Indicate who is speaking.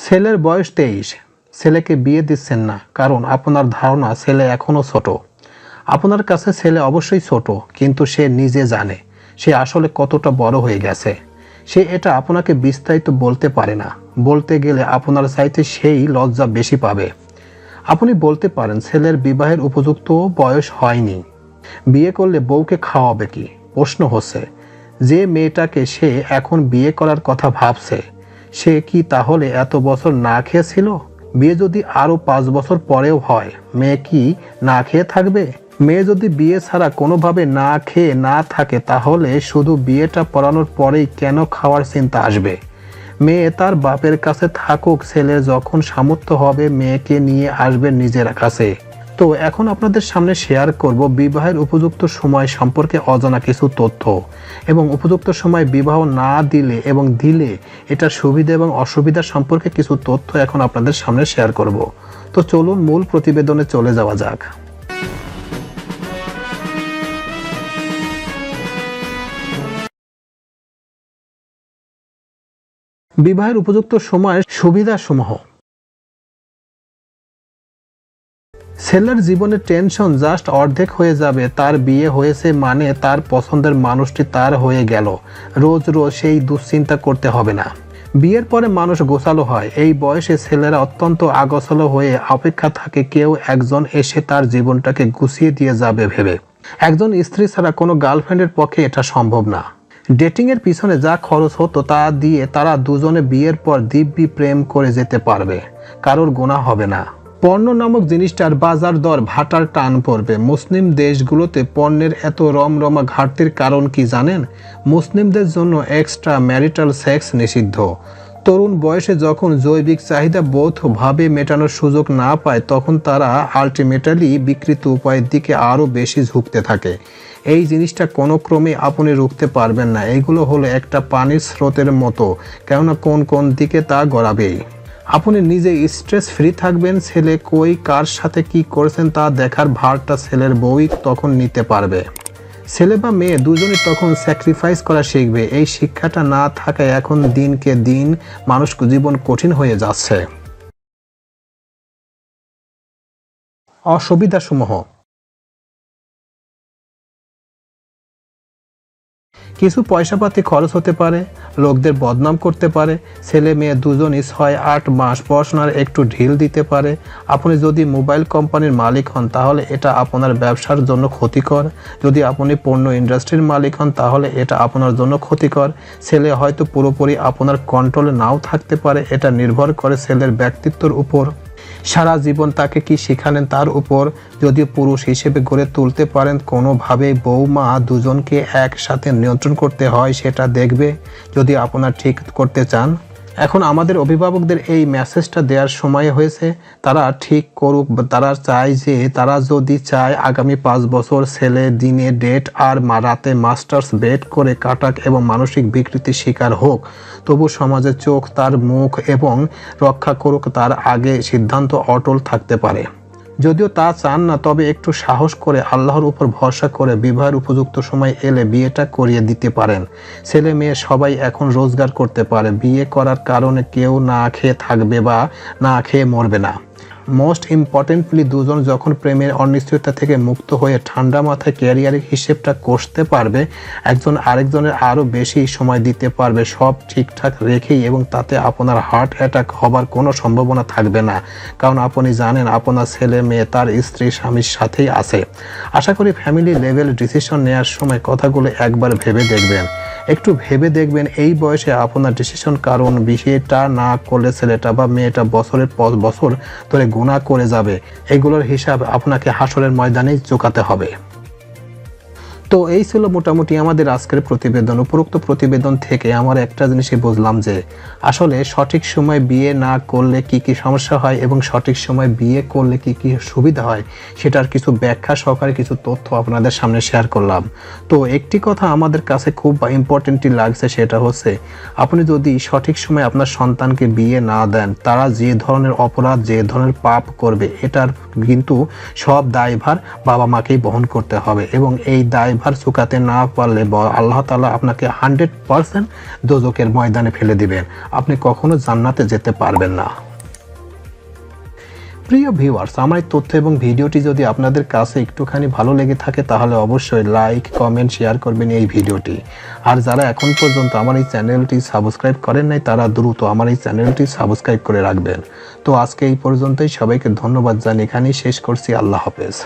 Speaker 1: ছেলের বয়স 23, ছেলেকে বিয়ে দিচ্ছেন না কারণ আপনার ধারণা ছেলে এখনও ছোট। আপনার কাছে ছেলে অবশ্যই ছোট, কিন্তু সে নিজে জানে সে আসলে কতটা বড় হয়ে গেছে। সে এটা আপনাকে বিস্তারিত বলতে পারে না, বলতে গেলে আপনার চাইতে সেই লজ্জা বেশি পাবে। আপনি বলতে পারেন ছেলের বিবাহের উপযুক্ত বয়স হয়নি, বিয়ে করলে বউকে খাওয়াবে কি। প্রশ্ন হচ্ছে, যে মেয়েটাকে সে এখন বিয়ে করার কথা ভাবছে সে কি তাহলে এত বছর না খেয়েছিল? বিয়ে যদি আরও 5 বছর পরেও হয়, মেয়ে কি না খেয়ে থাকবে? মেয়ে যদি বিয়ে ছাড়া কোনোভাবে না খেয়ে না থাকে, তাহলে শুধু বিয়েটা পড়ানোর পরেই কেন খাওয়ার চিন্তা আসবে? মেয়ে তার বাপের কাছে থাকুক, ছেলে যখন সামর্থ্য হবে মেয়েকে নিয়ে আসবে নিজের কাছে। তো এখন আপনাদের সামনে শেয়ার করব বিবাহের উপযুক্ত সময় সম্পর্কে অজানা কিছু তথ্য, এবং উপযুক্ত সময় বিবাহ না দিলে এবং দিলে এটার সুবিধা এবং অসুবিধা সম্পর্কে কিছু তথ্য এখন আপনাদের সামনে শেয়ার করব। তো চলুন মূল প্রতিবেদনে চলে যাওয়া যাক। বিবাহের উপযুক্ত সময়ের সুবিধাসমূহ। ছেলের জীবনের টেনশন জাস্ট অর্ধেক হয়ে যাবে। তার বিয়ে হয়েছে মানে তার পছন্দের মানুষটি তার হয়ে গেল। রোজ রোজ সেই দুশ্চিন্তা করতে হবে না। বিয়ের পরে মানুষ গোছালো হয়। এই বয়সে ছেলেরা অত্যন্ত আগোছালো হয়ে অপেক্ষা থাকে কেউ একজন এসে তার জীবনটাকে গুছিয়ে দিয়ে যাবে ভেবে। একজন স্ত্রী ছাড়া কোনো গার্লফ্রেন্ডের পক্ষে এটা সম্ভব না। ডেটিংয়ের পিছনে যা খরচ হতো তা দিয়ে তারা দুজনে বিয়ের পর দিব্যি প্রেম করে যেতে পারবে, কারোর গুনাহ হবে না। পণ্য নামক জিনিসটার বাজার দর ভাটার টান পড়বে। মুসলিম দেশগুলোতে পণ্যের এত রমরমা ঘাটতির কারণ কি জানেন? মুসলিমদের জন্য এক্সট্রা ম্যারিটাল সেক্স নিষিদ্ধ। তরুণ বয়সে যখন জৈবিক চাহিদা বোধভাবে মেটানোর সুযোগ না পায়, তখন তারা আলটিমেটালি বিকৃত উপায়ের দিকে আরও বেশি ঝুঁকতে থাকে। এই জিনিসটা কোনো ক্রমে আপনি রুখতে পারবেন না। এগুলো হলো একটা পানির স্রোতের মতো, কেননা কোন কোন দিকে তা গড়াবেই। আপনি নিজে স্ট্রেস ফ্রি থাকবেন, ছেলে কই কার সাথে কি করছেন তা দেখার ভারটা ছেলের বউই তখন নিতে পারবে। ছেলে বা মেয়ে দুজনই তখন স্যাক্রিফাইস করা শিখবে। এই শিক্ষাটা না থাকায় এখন দিনকে দিন মানুষ জীবন কঠিন হয়ে যাচ্ছে। অসুবিধাসমূহ। কিছু পয়সাপাতি খরচ হতে পারে, লোকদের বদনাম করতে পারে। ছেলে মেয়ে দুজনই 6-8 মাস পড়াশোনার একটু ঢিল দিতে পারে। আপনি যদি মোবাইল কোম্পানির মালিক হন তাহলে এটা আপনার ব্যবসার জন্য ক্ষতিকর। যদি আপনি পণ্য ইন্ডাস্ট্রির মালিক হন তাহলে এটা আপনার জন্য ক্ষতিকর। ছেলে হয়তো পুরোপুরি আপনার কন্ট্রোলে নাও থাকতে পারে। এটা নির্ভর করে ছেলের ব্যক্তিত্বের উপর। সারা জীবন তাকে কি শেখালেন তার উপর। যদি পুরুষ হিসেবে গড়ে তুলতে পারেন, কোনোভাবে বৌমা দুজনকে একসাথে নিয়ন্ত্রণ করতে হয় সেটা দেখবে যদি আপনারা ঠিক করতে চান। এখন আমাদের অভিভাবকদের এই মেসেজটা দেওয়ার সময় হয়েছে। তারা ঠিক করুক। তারা চায় যে তারা যদি চায় আগামী 5 বছর ছেলে দিনে ডেট আর রাতে মাস্টার্স বেড করে কাটাক এবং মানসিক বিকৃতির শিকার হোক, তবু সমাজের চোখ তার মুখ এবং রক্ষা করুক, তার আগে সিদ্ধান্ত অটল থাকতে পারে। যদিও তা চান না, তবে একটু সাহস করে আল্লাহর উপর ভরসা করে বিবাহের উপযুক্ত সময় এলে বিয়েটা করিয়ে দিতে পারেন। ছেলে মেয়ে সবাই এখন রোজগার করতে পারে। বিয়ে করার কারণে কেউ না খেয়ে থাকবে বা না খেয়ে মরবে না। মোস্ট ইম্পর্টেন্টলি, দুজন যখন প্রেমের অনিশ্চয়তা থেকে মুক্ত হয়ে ঠান্ডা মাথায় ক্যারিয়ারের হিসেবটা কষতে পারবে, একজন আরেকজনের আরও বেশি সময় দিতে পারবে, সব ঠিকঠাক রেখেই, এবং তাতে আপনার হার্ট অ্যাটাক হবার কোনো সম্ভাবনা থাকবে না। কারণ আপনি জানেন আপনার ছেলে মেয়ে তার স্ত্রী স্বামীর সাথেই আছে। আশা করি ফ্যামিলি লেভেল ডিসিশন নেওয়ার সময় কথাগুলো একবার ভেবে দেখবেন। একটু ভেবে দেখবেন এই বয়সে আপনার ডিসিশন, কারণ বিয়েটা না করলে ছেলেটা বা মেয়েটা বছরের পর বছর ধরে গুনাহ করে যাবে। এগুলোর হিসাব আপনাকে হাসরের ময়দানেই চোকাতে হবে। তো এই ছিল মোটামুটি আমাদের আজকের প্রতিবেদন। উপরোক্ত প্রতিবেদন থেকে আমার একটা জিনিসই বুঝলাম যে আসলে সঠিক সময় বিয়ে না করলে কি কি সমস্যা হয় এবং সঠিক সময় বিয়ে করলে কি কি সুবিধা হয় সেটার কিছু ব্যাখ্যা সহকারে কিছু তথ্য আপনাদের সামনে শেয়ার করলাম। তো একটি কথা আমাদের কাছে খুব ইম্পর্টেন্টই লাগছে, সেটা হচ্ছে আপনি যদি সঠিক সময় আপনার সন্তানকে বিয়ে না দেন, তারা যে ধরনের অপরাধ যে ধরনের পাপ করবে এটার কিন্তু সব দায়ভার বাবা মাকেই বহন করতে হবে, এবং এই দায়ভার একবার শুকাতে না পারলে আল্লাহ তাআলা আপনাকে 100% দোজখের ময়দানে ফেলে দিবেন, আপনি কখনো জান্নাতে যেতে পারবেন না। প্রিয় ভিউয়ার্স, আমার এই তথ্য এবং ভিডিওটি যদি আপনাদের কাছে একটুখানি ভালো লেগে থাকে তাহলে অবশ্যই লাইক, কমেন্ট, শেয়ার করবেন এই ভিডিওটি। আর যারা এখন পর্যন্ত আমার এই চ্যানেলটি সাবস্ক্রাইব করেন নাই তারা দ্রুত আমার এই চ্যানেলটি সাবস্ক্রাইব করে রাখবেন। তো আজকে এই পর্যন্তই, সবাইকে ধন্যবাদ জানিয়ে এখানেই শেষ করছি। আল্লাহ হাফেজ।